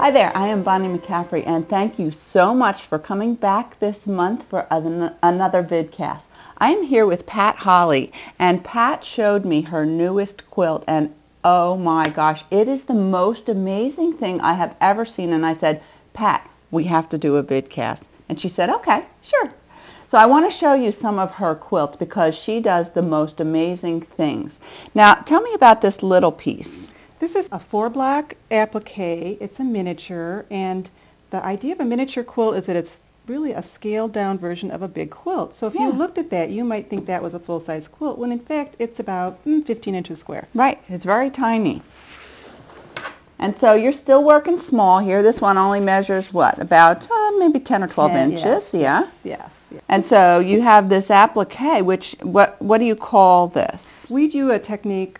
Hi there, I am Bonnie McCaffery, and thank you so much for coming back this month for another vidcast. I am here with Pat Holly, and Pat showed me her newest quilt, and oh my gosh, it is the most amazing thing I have ever seen. And I said, Pat, we have to do a vidcast. And she said, okay, sure. So I want to show you some of her quilts because she does the most amazing things. Now, tell me about this little piece. This is a 4-block applique. It's a miniature, and the idea of a miniature quilt is that it's really a scaled down version of a big quilt. So if you looked at that, you might think that was a full-size quilt, when in fact it's about 15 inches square. Right, it's very tiny. And so you're still working small here. This one only measures what, about maybe 10 or 12 inches, Yes. And so you have this applique, which, what do you call this? We do a technique,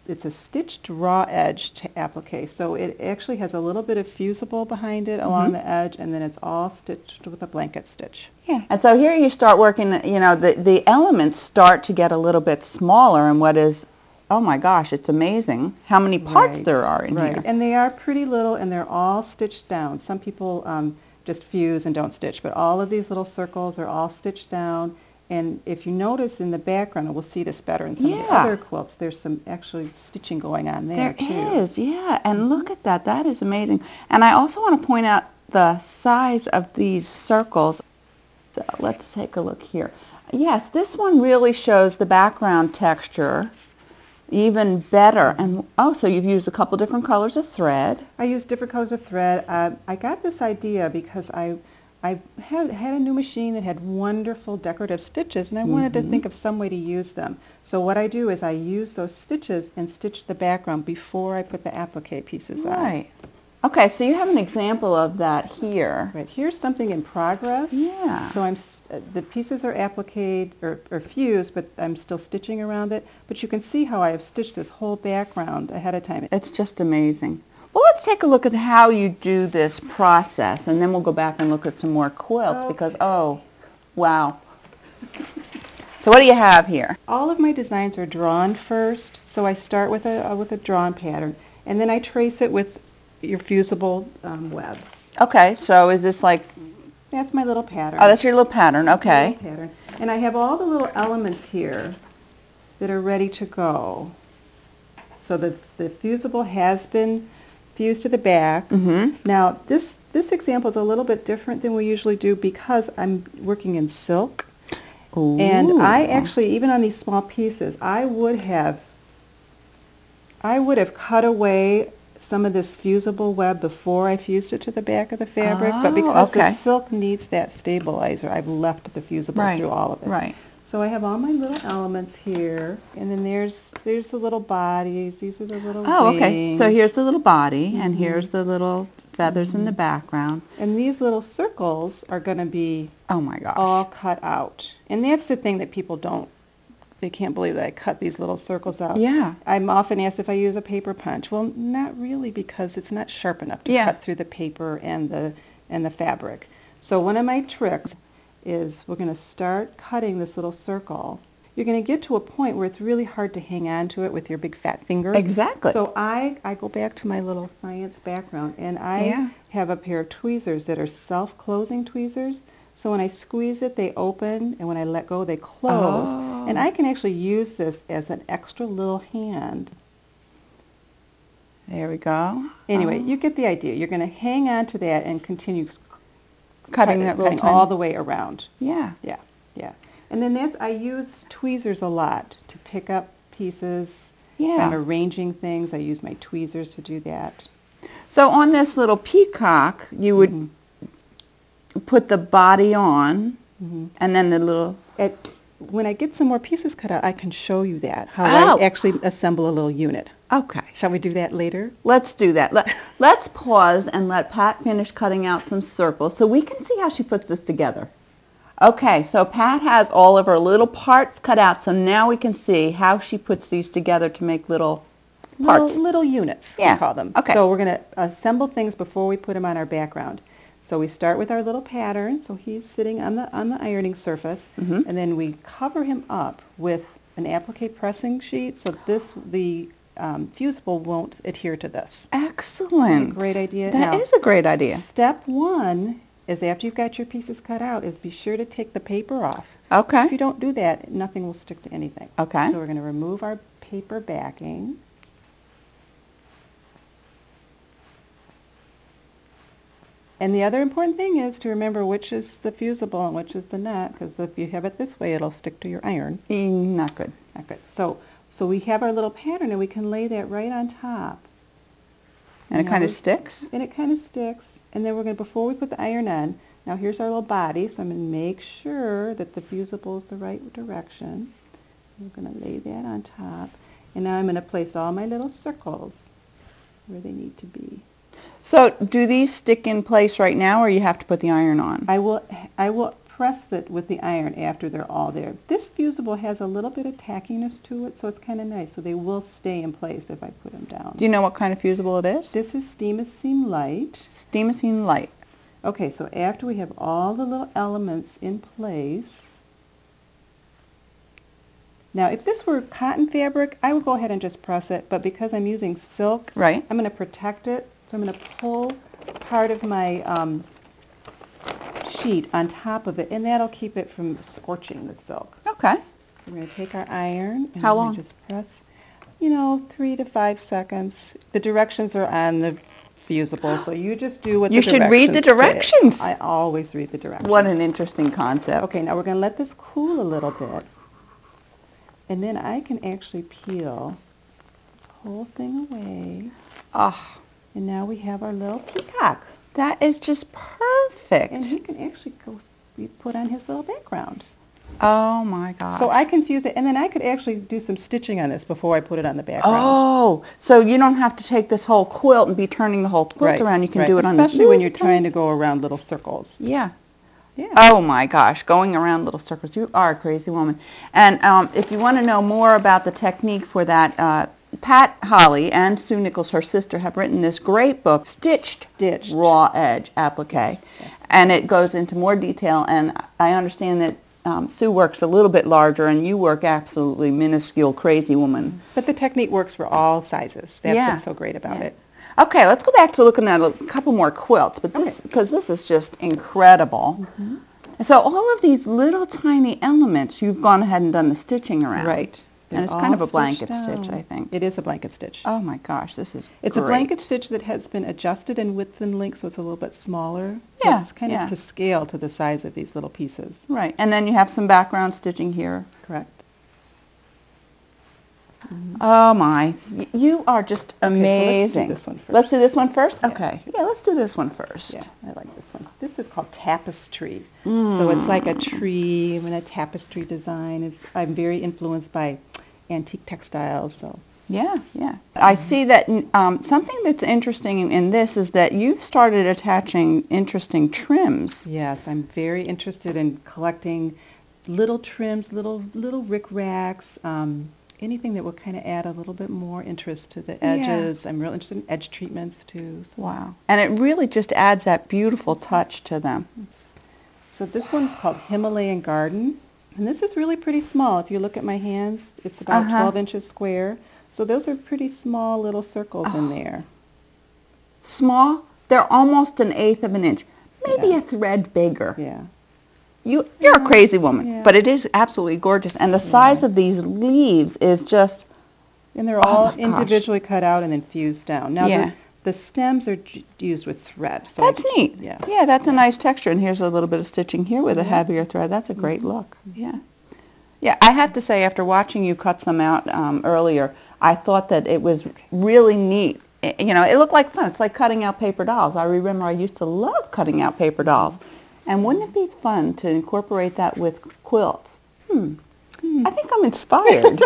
it's a stitched raw edge applique. So it actually has a little bit of fusible behind it along the edge, and then it's all stitched with a blanket stitch. Yeah. And so here you start working, you know, the elements start to get a little bit smaller, and what is, oh my gosh, it's amazing how many parts there are in here. And they are pretty little, and they're all stitched down. Some people just fuse and don't stitch, but all of these little circles are all stitched down. And if you notice in the background, and we'll see this better in some of the other quilts, there's some actually stitching going on there too. There is, yeah, and look at that. That is amazing. And I also want to point out the size of these circles. So let's take a look here. Yes, this one really shows the background texture even better. And oh, so you've used a couple different colors of thread. I used different colors of thread. I got this idea because I had a new machine that had wonderful decorative stitches, and I wanted to think of some way to use them. So what I do is I use those stitches and stitch the background before I put the applique pieces on. Right. Okay, so you have an example of that here. Right, here's something in progress. Yeah. So the pieces are appliqued or fused, but I'm still stitching around it. But you can see how I have stitched this whole background ahead of time. It's just amazing. Well, let's take a look at how you do this process, and then we'll go back and look at some more quilts because, oh, wow. So what do you have here? All of my designs are drawn first, so I start with a drawn pattern, and then I trace it with your fusible web. Okay, so is this like... That's my little pattern. Oh, that's your little pattern, okay. Little pattern. And I have all the little elements here that are ready to go. So the fusible has been fused to the back. Now, this example is a little bit different than we usually do because I'm working in silk. Ooh. And I actually, even on these small pieces, I would have cut away some of this fusible web before I fused it to the back of the fabric, but because the silk needs that stabilizer, I've left the fusible through all of it. Right. So I have all my little elements here, and then there's the little bodies. These are the little wings. Okay. So here's the little body, and here's the little feathers in the background. And these little circles are going to be all cut out. And that's the thing that people they can't believe that I cut these little circles out. Yeah. I'm often asked if I use a paper punch. Well, not really, because it's not sharp enough to cut through the paper and the fabric. So one of my tricks is we're going to start cutting this little circle. You're going to get to a point where it's really hard to hang on to it with your big fat fingers. Exactly. So I go back to my little science background, and I have a pair of tweezers that are self-closing tweezers. So when I squeeze it, they open, and when I let go, they close. And I can actually use this as an extra little hand. There we go. Anyway, you get the idea. You're going to hang on to that and continue cutting all the way around. Yeah. And then I use tweezers a lot to pick up pieces. Yeah. If I'm arranging things, I use my tweezers to do that. So on this little peacock, you would put the body on, and then the little... When I get some more pieces cut out, I can show you that, how I actually assemble a little unit. Okay. Shall we do that later? Let's do that. Let's pause and let Pat finish cutting out some circles so we can see how she puts this together. Okay, so Pat has all of her little parts cut out, so now we can see how she puts these together to make little parts. Little units, we call them. Okay. So we're going to assemble things before we put them on our background. So we start with our little pattern. So he's sitting on the ironing surface, and then we cover him up with an applique pressing sheet. So the fusible won't adhere to this. Excellent. Great idea. That is a great idea. Step one is after you've got your pieces cut out is be sure to take the paper off. Okay. If you don't do that, nothing will stick to anything. Okay. So we're going to remove our paper backing. And the other important thing is to remember which is the fusible and which is the nut, because if you have it this way, it'll stick to your iron. Not good. Not good. So we have our little pattern, and we can lay that right on top. And it kind of sticks? And it kind of sticks. And then we're going to, before we put the iron on, now here's our little body, so I'm going to make sure that the fusible is the right direction. We're going to lay that on top. And now I'm going to place all my little circles where they need to be. So do these stick in place right now, or you have to put the iron on? I will press it with the iron after they're all there. This fusible has a little bit of tackiness to it, so it's kind of nice. So they will stay in place if I put them down. Do you know what kind of fusible it is? This is Steam-A-Seam Light. Steam-A-Seam Light. Okay, so after we have all the little elements in place, now if this were cotton fabric, I would go ahead and just press it, but because I'm using silk, right, I'm going to protect it. So I'm going to pull part of my sheet on top of it, and that'll keep it from scorching the silk. Okay. So we're going to take our iron and how long? Just press, 3 to 5 seconds. The directions are on the fusible, so you just do what you the should read the directions. Say. I always read the directions. What an interesting concept. Okay, now we're going to let this cool a little bit, and then I can actually peel this whole thing away. Oh. And now we have our little peacock. That is just perfect. And he can actually go put on his little background. Oh my gosh. So I can fuse it, and then I could actually do some stitching on this before I put it on the background. Oh, so you don't have to take this whole quilt and be turning the whole quilt around. You can do it on especially when you're trying to go around little circles. Yeah. Yeah. Oh my gosh, going around little circles. You are a crazy woman. And if you want to know more about the technique for that, Pat Holly and Sue Nichols, her sister, have written this great book, Stitched Raw Edge Applique. Yes. And it goes into more detail, and I understand that Sue works a little bit larger, and you work absolutely minuscule, crazy woman. But the technique works for all sizes. That's what's so great about it. Okay, let's go back to looking at a couple more quilts, but this, because this is just incredible. So all of these little tiny elements, you've gone ahead and done the stitching around. Right. And it's kind of a blanket stitch, I think. It is a blanket stitch. Oh my gosh, this is It's great. a blanket stitch that has been adjusted in width and length, so it's a little bit smaller. So Yeah, it's kind of to scale to the size of these little pieces. Right, and then you have some background stitching here. Correct. Oh my, you are just amazing. So let's do this one first. Yeah. Okay, yeah, let's do this one first. Yeah, I like this one. This is called tapestry. So it's like a tree and a tapestry design. I'm very influenced by antique textiles. So yeah. I see that something that's interesting in this is that you've started attaching interesting trims. Yes, I'm very interested in collecting little trims, little rickracs, anything that will kind of add a little bit more interest to the edges. I'm real interested in edge treatments too. So. Wow. And it really just adds that beautiful touch to them. So this one's called Himalayan Garden. And this is really pretty small. If you look at my hands, it's about 12 inches square. So those are pretty small little circles in there. Small? They're almost 1/8 of an inch. Maybe a thread bigger. Yeah. You're a crazy woman, but it is absolutely gorgeous. And the size of these leaves is just... And they're all individually cut out and then fused down. Now the stems are used with thread. So that's neat. Yeah, that's a nice texture. And here's a little bit of stitching here with a heavier thread. That's a great look. Yeah, I have to say, after watching you cut some out earlier, I thought that it was really neat. It looked like fun. It's like cutting out paper dolls. I remember I used to love cutting out paper dolls. And wouldn't it be fun to incorporate that with quilts? I think I'm inspired.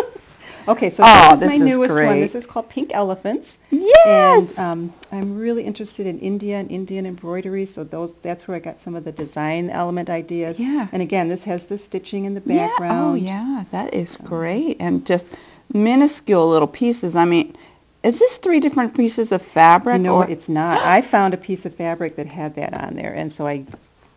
Okay, so this is my newest one. This is called Pink Elephants. Yes! And I'm really interested in India and Indian embroidery, so that's where I got some of the design element ideas. Yeah. And again, this has the stitching in the background. Yeah, that is great. And just minuscule little pieces. I mean, is this 3 different pieces of fabric? No, it's not. I found a piece of fabric that had that on there, and so I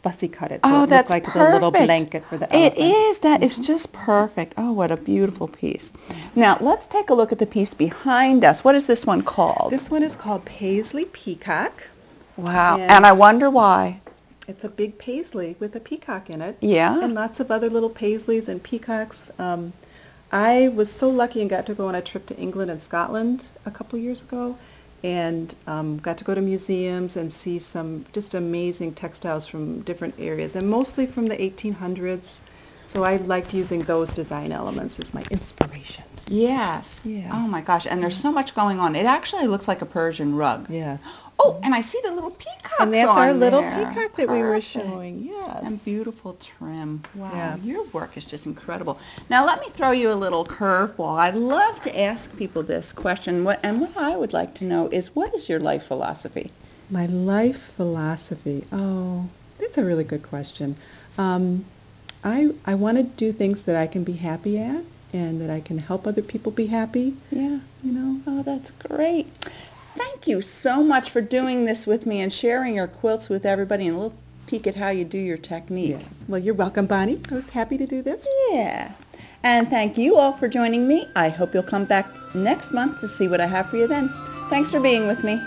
fussy cut it. So Oh, it that's looked like perfect. the little blanket for the elephant. It is. That is just perfect. Oh, what a beautiful piece. Now, let's take a look at the piece behind us. What is this one called? This one is called Paisley Peacock. Wow. And I wonder why. It's a big paisley with a peacock in it. Yeah. And lots of other little paisleys and peacocks. I was so lucky and got to go on a trip to England and Scotland a couple years ago, and got to go to museums and see some just amazing textiles from different areas, and mostly from the 1800s. So I liked using those design elements as my inspiration. Yes. Yeah. Oh my gosh. And there's so much going on. It actually looks like a Persian rug. Yes. Oh, and I see the little peacocks And that's on our little there. peacock that we were Perfect. showing. Yes. And beautiful trim. Wow. Yeah. Your work is just incredible. Now let me throw you a little curveball. I love to ask people this question. What I would like to know is, what is your life philosophy? My life philosophy. Oh, that's a really good question. I want to do things that I can be happy at and that I can help other people be happy. Yeah. You know. Oh, that's great. Thank you so much for doing this with me and sharing your quilts with everybody and a little peek at how you do your technique. Yes. Well, you're welcome, Bonnie. I was happy to do this. Yeah. And thank you all for joining me. I hope you'll come back next month to see what I have for you then. Thanks for being with me.